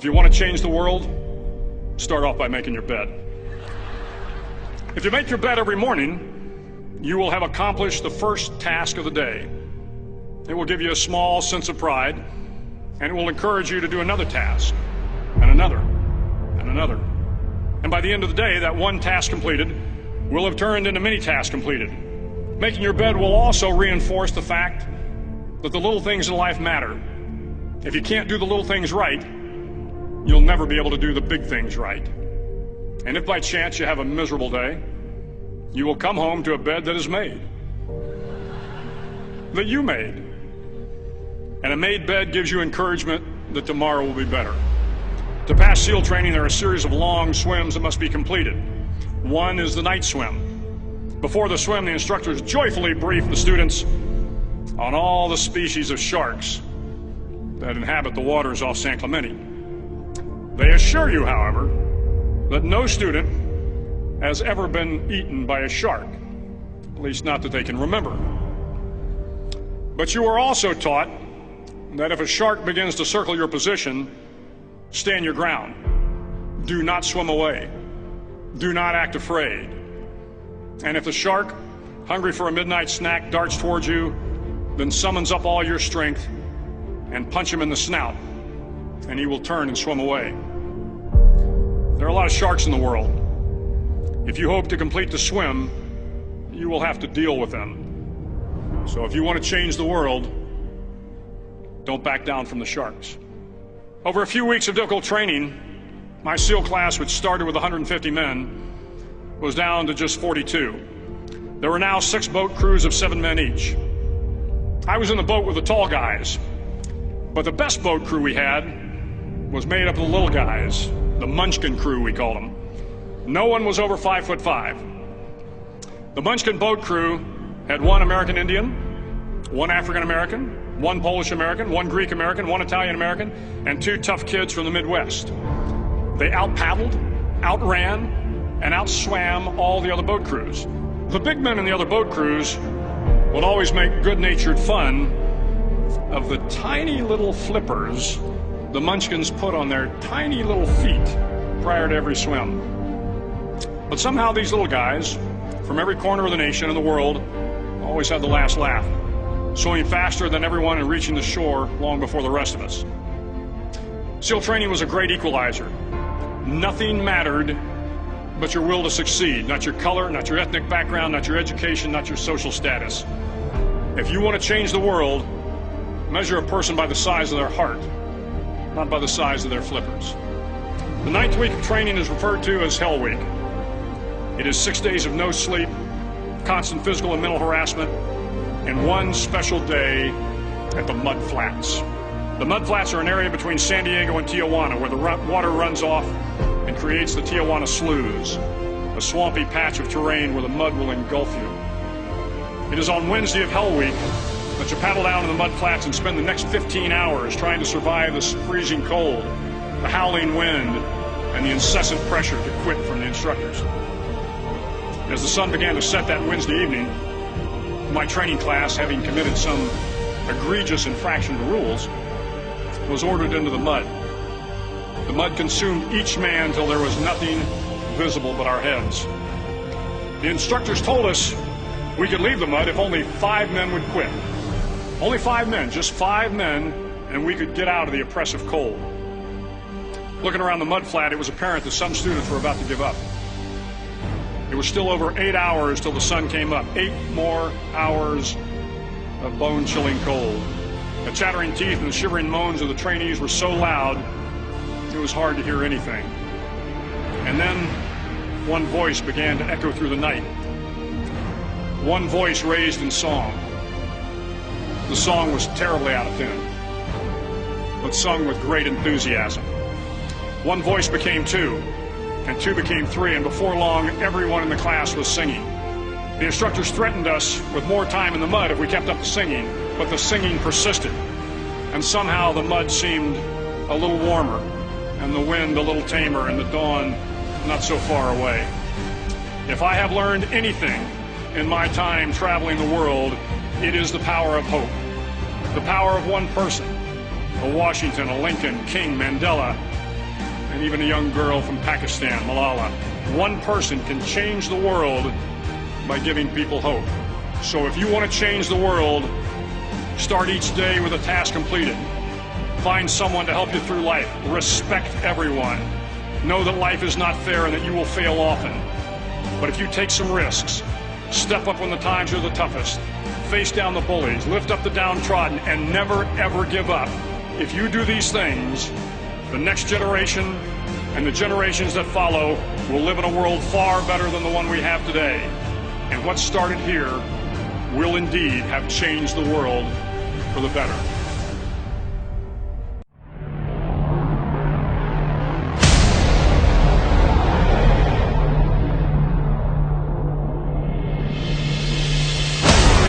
If you want to change the world, start off by making your bed. If you make your bed every morning, you will have accomplished the first task of the day. It will give you a small sense of pride, and it will encourage you to do another task, and another, and another. And by the end of the day, that one task completed will have turned into many tasks completed. Making your bed will also reinforce the fact that the little things in life matter. If you can't do the little things right, you'll never be able to do the big things right. And if by chance you have a miserable day, you will come home to a bed that is made, that you made. And a made bed gives you encouragement that tomorrow will be better. To pass SEAL training, there are a series of long swims that must be completed. One is the night swim. Before the swim, the instructors joyfully brief the students on all the species of sharks that inhabit the waters off San Clemente. They assure you, however, that no student has ever been eaten by a shark, at least not that they can remember. But you are also taught that if a shark begins to circle your position, stand your ground. Do not swim away. Do not act afraid. And if the shark, hungry for a midnight snack, darts towards you, then summons up all your strength and punch him in the snout, and he will turn and swim away. There are a lot of sharks in the world. If you hope to complete the swim, you will have to deal with them. So if you want to change the world, don't back down from the sharks. Over a few weeks of difficult training, my SEAL class, which started with 150 men, was down to just 42. There were now 6 boat crews of 7 men each. I was in the boat with the tall guys, but the best boat crew we had was made up of the little guys, the Munchkin crew, we called them. No one was over 5'5". The Munchkin boat crew had 1 American Indian, 1 African American, 1 Polish American, 1 Greek American, 1 Italian American, and 2 tough kids from the Midwest. They out-paddled, outran, and outswam all the other boat crews. The big men in the other boat crews would always make good-natured fun of the tiny little flippers the Munchkins put on their tiny little feet prior to every swim. But somehow these little guys from every corner of the nation and the world always had the last laugh, swimming faster than everyone and reaching the shore long before the rest of us. SEAL training was a great equalizer. Nothing mattered but your will to succeed, not your color, not your ethnic background, not your education, not your social status. If you want to change the world, measure a person by the size of their heart, not by the size of their flippers. The 9th week of training is referred to as Hell Week. It is 6 days of no sleep, constant physical and mental harassment, and 1 special day at the Mud Flats. The Mud Flats are an area between San Diego and Tijuana where the water runs off and creates the Tijuana Sloughs, a swampy patch of terrain where the mud will engulf you. It is on Wednesday of Hell Week that you paddle down to the Mud Flats and spend the next 15 hours trying to survive the freezing cold, the howling wind, and the incessant pressure to quit from the instructors. As the sun began to set that Wednesday evening, my training class, having committed some egregious infraction to rules, was ordered into the mud. The mud consumed each man till there was nothing visible but our heads. The instructors told us we could leave the mud if only 5 men would quit. Only 5 men, just 5 men, and we could get out of the oppressive cold. Looking around the mud flat, it was apparent that some students were about to give up. It was still over 8 hours till the sun came up. 8 more hours of bone-chilling cold. The chattering teeth and the shivering moans of the trainees were so loud, it was hard to hear anything. And then one voice began to echo through the night. One voice raised in song. The song was terribly out of tune, but sung with great enthusiasm. One voice became 2, and 2 became 3, and before long, everyone in the class was singing. The instructors threatened us with more time in the mud if we kept up the singing, but the singing persisted, and somehow the mud seemed a little warmer, and the wind a little tamer, and the dawn not so far away. If I have learned anything in my time traveling the world, it is the power of hope. The power of one person, a Washington, a Lincoln, King, Mandela, and even a young girl from Pakistan, Malala. One person can change the world by giving people hope. So if you want to change the world, start each day with a task completed. Find someone to help you through life. Respect everyone. Know that life is not fair and that you will fail often. But if you take some risks, step up when the times are the toughest, face down the bullies, lift up the downtrodden, and never ever give up. If you do these things, the next generation and the generations that follow will live in a world far better than the one we have today. And what started here will indeed have changed the world for the better.